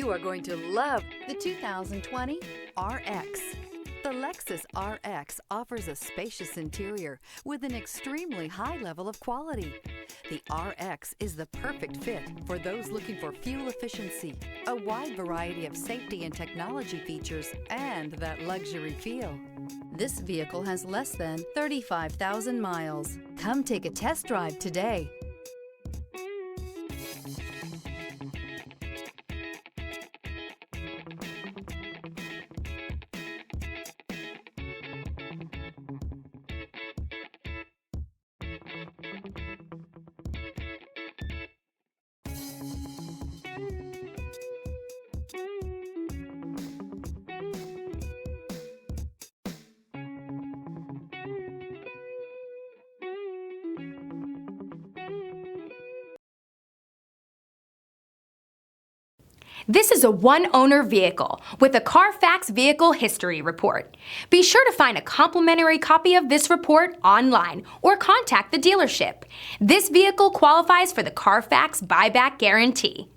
You are going to love the 2020 RX. The Lexus RX offers a spacious interior with an extremely high level of quality. The RX is the perfect fit for those looking for fuel efficiency, a wide variety of safety and technology features, and that luxury feel. This vehicle has less than 35,000 miles. Come take a test drive today. This is a one-owner vehicle with a Carfax Vehicle History Report. Be sure to find a complimentary copy of this report online or contact the dealership. This vehicle qualifies for the Carfax Buyback Guarantee.